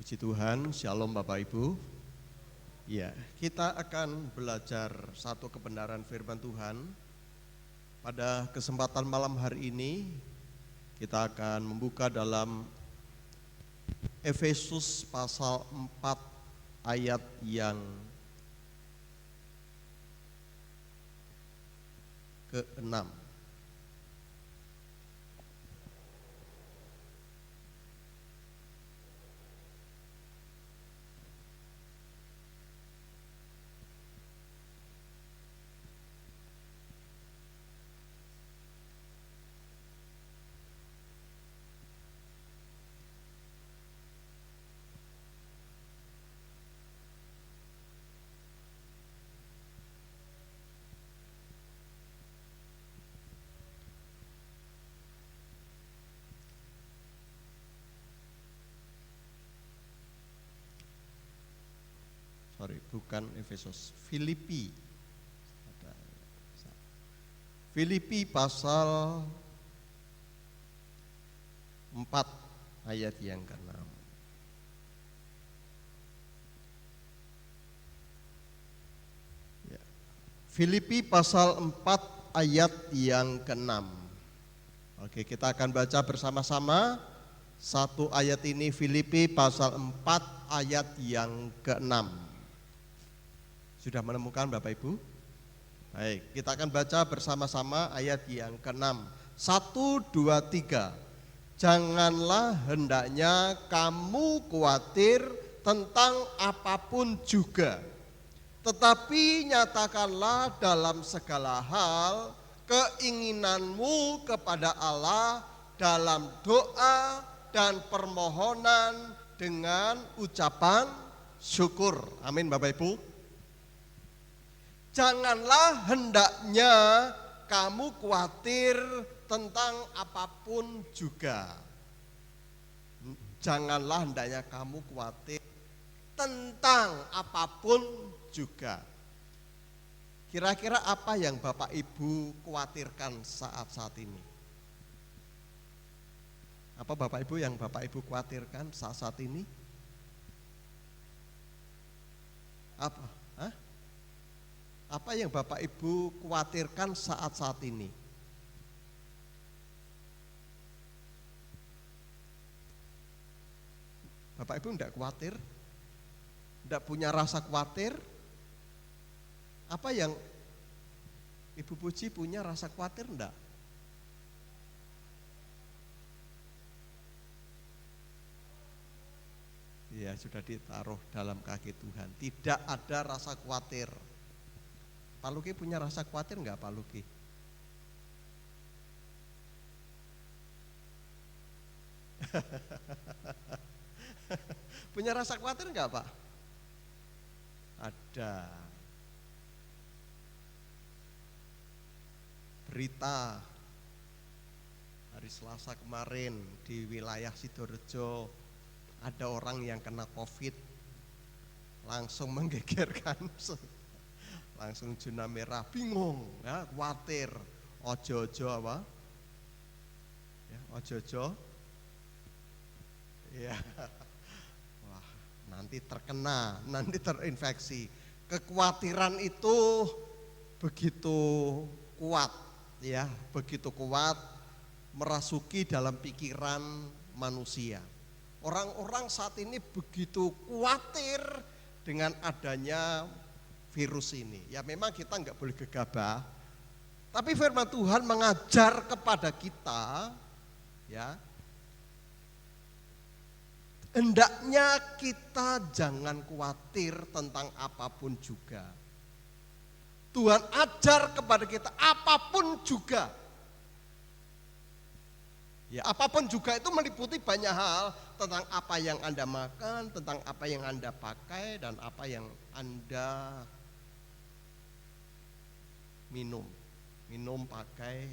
Puji Tuhan, Shalom Bapak Ibu. Ya, kita akan belajar satu kebenaran firman Tuhan. Pada kesempatan malam hari ini, kita akan membuka dalam Efesus pasal 4 ayat yang ke-6. Bukan Efesus, Filipi. Filipi pasal 4 ayat yang ke-6. Ya. Filipi pasal 4 ayat yang ke-6. Oke, kita akan baca bersama-sama satu ayat ini, Filipi pasal 4 ayat yang ke-6. Sudah menemukan Bapak Ibu? Baik, kita akan baca bersama-sama ayat yang ke-6. 1, 2, 3. Janganlah hendaknya kamu khawatir tentang apapun juga, tetapi nyatakanlah dalam segala hal keinginanmu kepada Allah dalam doa dan permohonan dengan ucapan syukur. Amin Bapak Ibu. Janganlah hendaknya kamu khawatir tentang apapun juga. Janganlah hendaknya kamu khawatir tentang apapun juga. Kira-kira apa yang Bapak Ibu khawatirkan saat-saat ini? Apa Bapak Ibu yang Bapak Ibu khawatirkan saat-saat ini? Apa? Apa yang Bapak Ibu khawatirkan saat-saat ini? Bapak Ibu enggak khawatir? Enggak punya rasa khawatir? Apa yang Ibu Puji punya rasa khawatir enggak? Ya, sudah ditaruh dalam kaki Tuhan. Tidak ada rasa khawatir. Pak Luki punya rasa khawatir enggak Pak Luki? Punya rasa khawatir enggak Pak? Ada. Berita hari Selasa kemarin di wilayah Sidorejo ada orang yang kena COVID, langsung menggegerkan. Langsung zona merah, bingung, ya, khawatir, ojo-ojo apa? Ya, ojo-ojo, ya, wah, nanti terkena, nanti terinfeksi. Kekhawatiran itu begitu kuat, ya, begitu kuat merasuki dalam pikiran manusia. Orang-orang saat ini begitu khawatir dengan adanya virus ini. Ya memang kita enggak boleh gegabah, tapi firman Tuhan mengajar kepada kita, ya, hendaknya kita jangan khawatir tentang apapun juga. Tuhan ajar kepada kita apapun juga. Ya, apapun juga itu meliputi banyak hal, tentang apa yang Anda makan, tentang apa yang Anda pakai, dan apa yang Anda minum, pakai.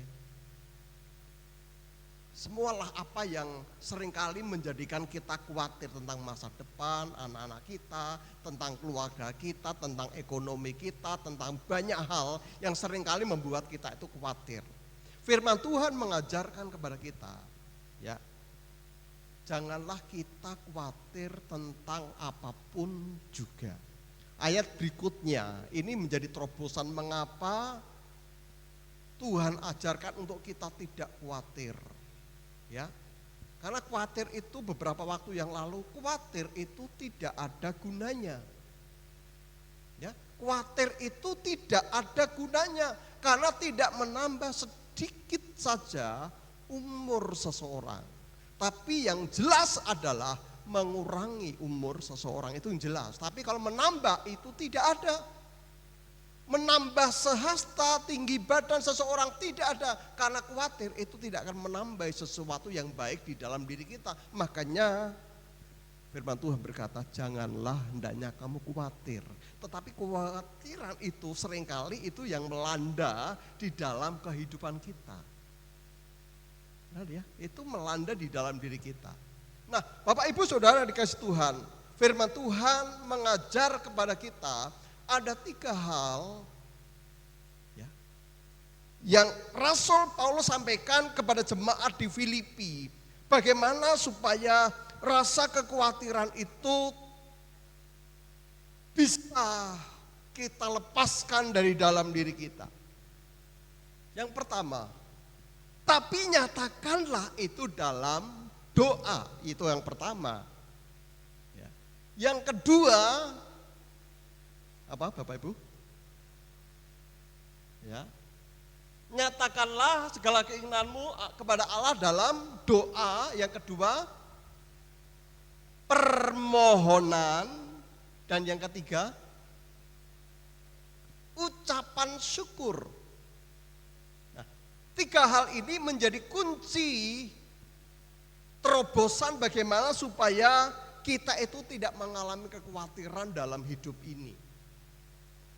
Semualah apa yang seringkali menjadikan kita khawatir tentang masa depan anak-anak kita, tentang keluarga kita, tentang ekonomi kita, tentang banyak hal yang seringkali membuat kita itu khawatir. Firman Tuhan mengajarkan kepada kita, ya, janganlah kita khawatir tentang apapun juga. Ayat berikutnya ini menjadi terobosan mengapa Tuhan ajarkan untuk kita tidak khawatir. Ya. Karena khawatir itu beberapa waktu yang lalu, khawatir itu tidak ada gunanya. Ya, khawatir itu tidak ada gunanya karena tidak menambah sedikit saja umur seseorang. Tapi yang jelas adalah mengurangi umur seseorang, itu yang jelas. Tapi kalau menambah itu tidak ada. Menambah sehasta tinggi badan seseorang tidak ada. Karena khawatir itu tidak akan menambah sesuatu yang baik di dalam diri kita. Makanya firman Tuhan berkata, janganlah hendaknya kamu khawatir. Tetapi kekhawatiran itu seringkali itu yang melanda di dalam kehidupan kita. Nah ya, itu melanda di dalam diri kita. Nah, Bapak Ibu Saudara dikasih Tuhan, firman Tuhan mengajar kepada kita ada 3 hal ya, yang Rasul Paulus sampaikan kepada jemaat di Filipi. Bagaimana supaya rasa kekhawatiran itu bisa kita lepaskan dari dalam diri kita. Yang pertama, tapi nyatakanlah itu dalam doa. Itu yang pertama. Ya. Yang kedua, apa Bapak Ibu? Ya. Nyatakanlah segala keinginanmu kepada Allah dalam doa. Yang kedua, permohonan. Dan yang ketiga, ucapan syukur. Nah, 3 hal ini menjadi kunci terobosan bagaimana supaya kita itu tidak mengalami kekhawatiran dalam hidup ini.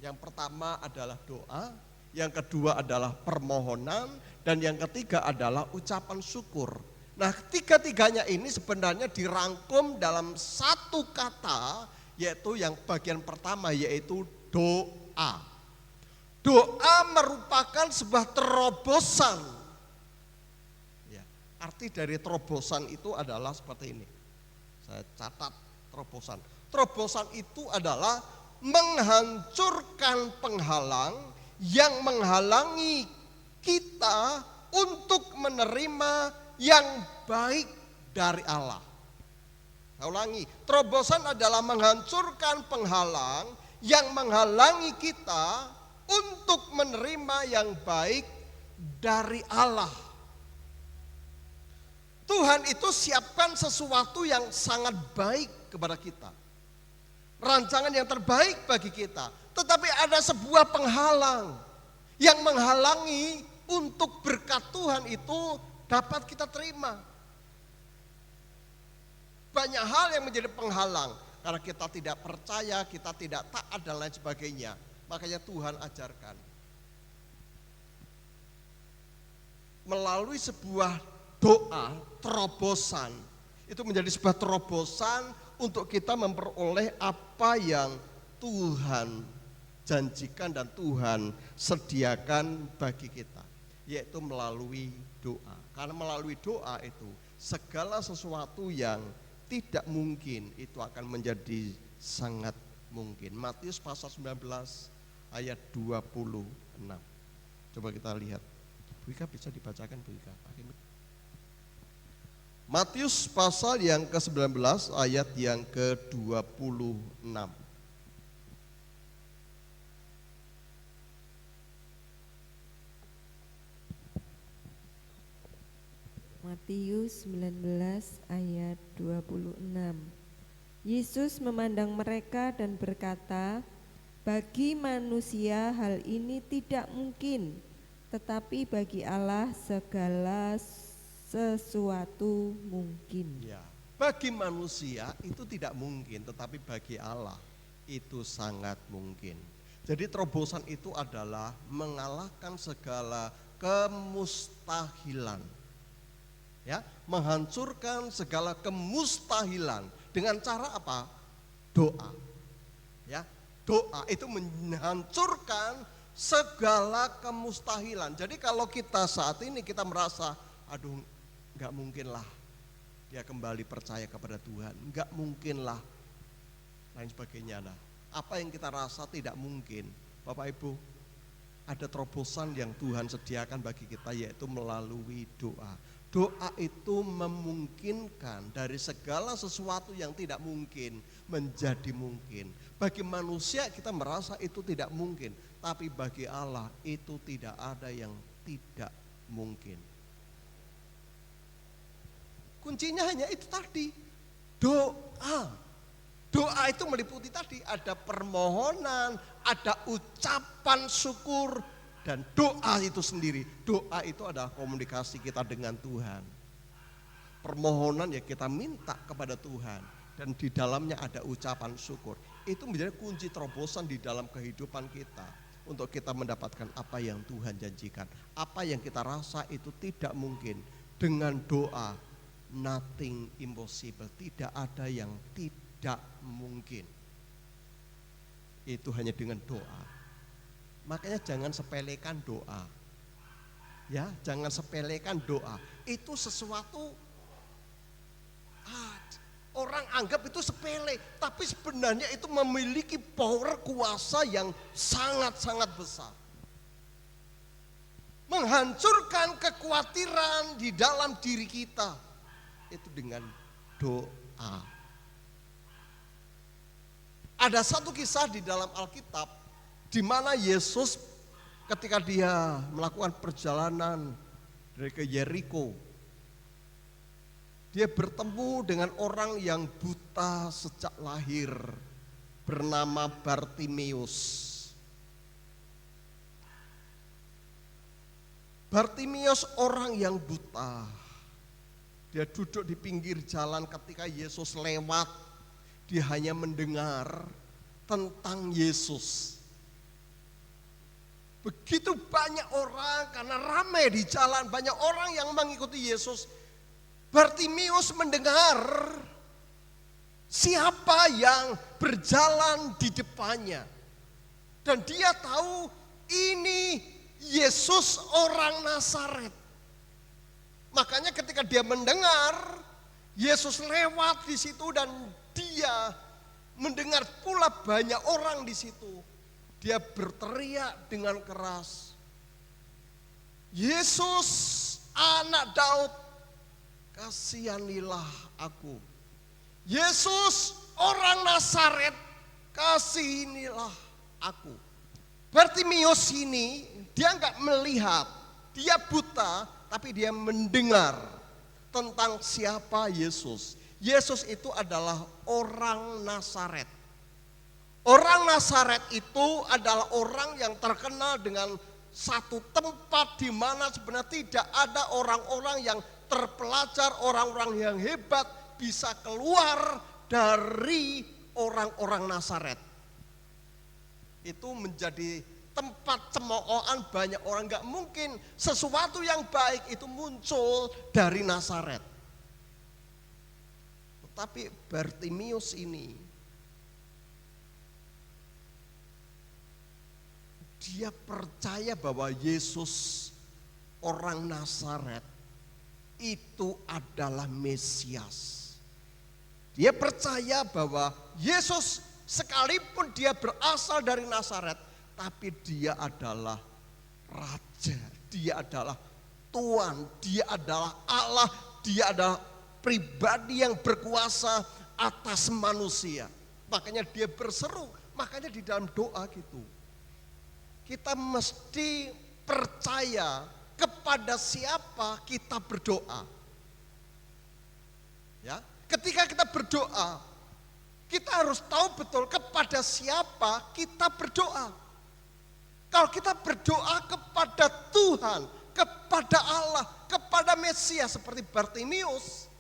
Yang pertama adalah doa, yang kedua adalah permohonan, dan yang ketiga adalah ucapan syukur. Nah, 3-tiganya ini sebenarnya dirangkum dalam satu kata, yaitu yang bagian pertama, yaitu doa. Doa merupakan sebuah terobosan. Ya, arti dari terobosan itu adalah seperti ini. Saya catat terobosan. Terobosan itu adalah menghancurkan penghalang yang menghalangi kita untuk menerima yang baik dari Allah. Saya ulangi, terobosan adalah menghancurkan penghalang yang menghalangi kita untuk menerima yang baik dari Allah. Tuhan itu siapkan sesuatu yang sangat baik kepada kita. Rancangan yang terbaik bagi kita. Tetapi ada sebuah penghalang yang menghalangi untuk berkat Tuhan itu dapat kita terima. Banyak hal yang menjadi penghalang. Karena kita tidak percaya, kita tidak taat dan lain sebagainya. Makanya Tuhan ajarkan. Melalui sebuah doa, terobosan. Itu menjadi sebuah terobosan untuk kita memperoleh apa yang Tuhan janjikan dan Tuhan sediakan bagi kita. Yaitu melalui doa. Karena melalui doa itu segala sesuatu yang tidak mungkin itu akan menjadi sangat mungkin. Matius pasal 19 ayat 26. Coba kita lihat. Bu Ika bisa dibacakan Bu Ika. Matius pasal yang ke-19 ayat yang ke-26. Matius 19 ayat 26. Yesus memandang mereka dan berkata, bagi manusia hal ini tidak mungkin, tetapi bagi Allah segala sesuatu mungkin. Ya, bagi manusia itu tidak mungkin, tetapi bagi Allah itu sangat mungkin. Jadi terobosan itu adalah mengalahkan segala kemustahilan. Ya, menghancurkan segala kemustahilan dengan cara apa? Doa. Ya, doa itu menghancurkan segala kemustahilan. Jadi kalau kita saat ini kita merasa, aduh, nggak mungkin lah dia kembali percaya kepada Tuhan. Enggak mungkin lah, lain sebagainya lah. Apa yang kita rasa tidak mungkin, Bapak Ibu, ada terobosan yang Tuhan sediakan bagi kita, yaitu melalui doa. Doa itu memungkinkan dari segala sesuatu yang tidak mungkin menjadi mungkin. Bagi manusia kita merasa itu tidak mungkin, tapi bagi Allah itu tidak ada yang tidak mungkin. Kuncinya hanya itu tadi, doa. Doa itu meliputi tadi, ada permohonan, ada ucapan syukur, dan doa itu sendiri. Doa itu adalah komunikasi kita dengan Tuhan. Permohonan ya kita minta kepada Tuhan, dan di dalamnya ada ucapan syukur. Itu menjadi kunci terobosan di dalam kehidupan kita, untuk kita mendapatkan apa yang Tuhan janjikan. Apa yang kita rasa itu tidak mungkin, dengan doa, nothing impossible, tidak ada yang tidak mungkin. Itu hanya dengan doa. Makanya jangan sepelekan doa. Ya, jangan sepelekan doa. Itu sesuatu orang anggap itu sepele, tapi sebenarnya itu memiliki power, kuasa yang sangat-sangat besar. Menghancurkan kekhawatiran di dalam diri kita. Itu dengan doa. Ada satu kisah di dalam Alkitab di mana Yesus ketika dia melakukan perjalanan dari ke Yeriko, dia bertemu dengan orang yang buta sejak lahir bernama Bartimeus. Bartimeus orang yang buta. Dia duduk di pinggir jalan ketika Yesus lewat. Dia hanya mendengar tentang Yesus. Begitu banyak orang, karena ramai di jalan, banyak orang yang mengikuti Yesus. Bartimeus mendengar siapa yang berjalan di depannya. Dan dia tahu ini Yesus orang Nazaret. Makanya ketika dia mendengar Yesus lewat di situ dan dia mendengar pula banyak orang di situ, dia berteriak dengan keras, Yesus anak Daud, kasihanilah aku. Yesus orang Nazaret, kasihanilah aku. Bartimeus ini dia enggak melihat, dia buta, tapi dia mendengar tentang siapa Yesus. Yesus itu adalah orang Nazaret. Orang Nazaret itu adalah orang yang terkenal dengan satu tempat di mana sebenarnya tidak ada orang-orang yang terpelajar, orang-orang yang hebat bisa keluar dari orang-orang Nazaret. Itu menjadi tempat cemoohan banyak orang. Gak mungkin sesuatu yang baik itu muncul dari Nazaret. Tetapi Bartimeus ini, dia percaya bahwa Yesus orang Nazaret itu adalah Mesias. Dia percaya bahwa Yesus sekalipun dia berasal dari Nazaret, tapi dia adalah Raja, dia adalah Tuhan, dia adalah Allah, dia adalah pribadi yang berkuasa atas manusia. Makanya dia berseru, makanya di dalam doa gitu. Kita mesti percaya kepada siapa kita berdoa. Ya, ketika kita berdoa, kita harus tahu betul kepada siapa kita berdoa. Kalau kita berdoa kepada Tuhan, kepada Allah, kepada Mesias seperti Bartimeus,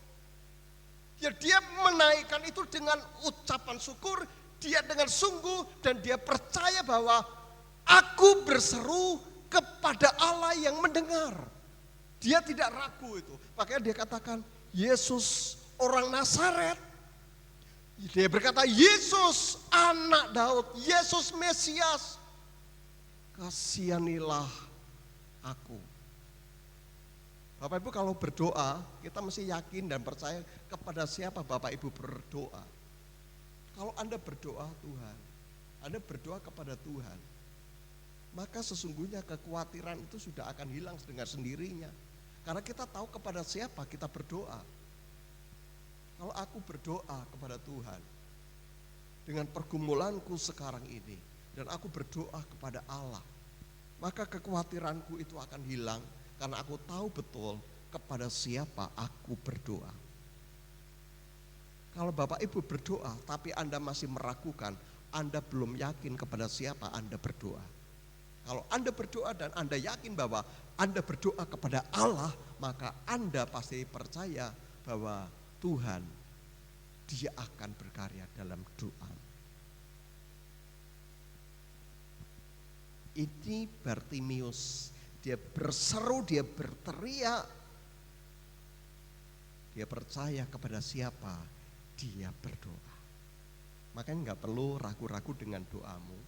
ya dia menaikkan itu dengan ucapan syukur, dia dengan sungguh dan dia percaya bahwa aku berseru kepada Allah yang mendengar. Dia tidak ragu itu. Makanya dia katakan Yesus orang Nazaret. Dia berkata Yesus anak Daud, Yesus Mesias, kasihanilah aku. Bapak Ibu kalau berdoa, kita mesti yakin dan percaya kepada siapa Bapak Ibu berdoa. Kalau Anda berdoa Tuhan, Anda berdoa kepada Tuhan, maka sesungguhnya kekhawatiran itu sudah akan hilang dengan sendirinya. Karena kita tahu kepada siapa kita berdoa. Kalau aku berdoa kepada Tuhan, dengan pergumulanku sekarang ini, dan aku berdoa kepada Allah, maka kekhawatiranku itu akan hilang. Karena aku tahu betul kepada siapa aku berdoa. Kalau Bapak Ibu berdoa tapi Anda masih meragukan, Anda belum yakin kepada siapa Anda berdoa. Kalau Anda berdoa dan Anda yakin bahwa Anda berdoa kepada Allah, maka Anda pasti percaya bahwa Tuhan, Dia akan berkarya dalam doa. Ini Bartimius. Dia berseru, dia berteriak. Dia percaya kepada siapa dia berdoa. Makanya gak perlu ragu-ragu dengan doamu.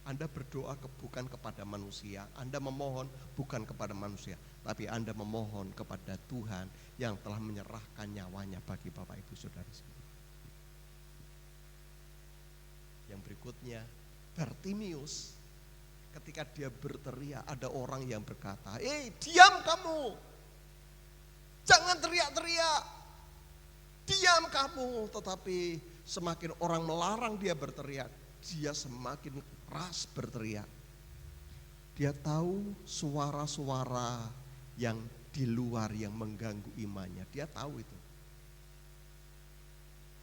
Anda berdoa bukan kepada manusia, Anda memohon bukan kepada manusia, tapi Anda memohon kepada Tuhan yang telah menyerahkan nyawanya bagi Bapak Ibu Saudara sekalian. Yang berikutnya, Bartimius. Ketika dia berteriak, ada orang yang berkata, diam kamu, jangan teriak-teriak, diam kamu. Tetapi semakin orang melarang dia berteriak, dia semakin keras berteriak. Dia tahu suara-suara yang di luar yang mengganggu imannya, dia tahu itu.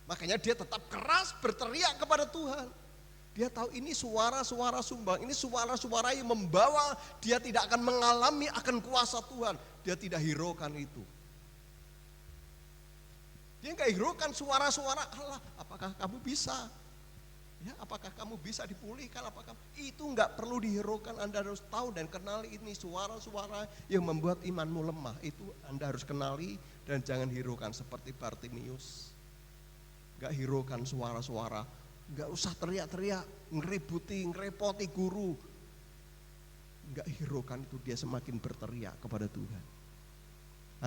Makanya dia tetap keras berteriak kepada Tuhan. Dia tahu ini suara-suara sumbang, ini suara-suara yang membawa dia tidak akan mengalami akan kuasa Tuhan. Dia tidak hiraukan itu. Dia enggak hiraukan suara-suara Allah. Apakah kamu bisa? Ya, apakah kamu bisa dipulihkan? Apakah itu enggak perlu dihiraukan? Anda harus tahu dan kenali ini suara-suara yang membuat imanmu lemah. Itu Anda harus kenali dan jangan hiraukan seperti Bartimius. Enggak hiraukan suara-suara. Enggak usah teriak-teriak, ngeributi, ngerepoti guru. Enggak hiraukan itu, dia semakin berteriak kepada Tuhan.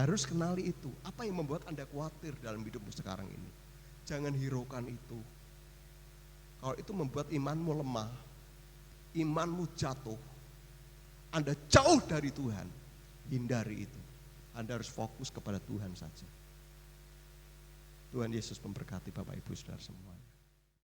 Harus kenali itu. Apa yang membuat Anda khawatir dalam hidupmu sekarang ini? Jangan hiraukan itu. Kalau itu membuat imanmu lemah, imanmu jatuh, Anda jauh dari Tuhan, hindari itu. Anda harus fokus kepada Tuhan saja. Tuhan Yesus memberkati Bapak Ibu Saudara semua.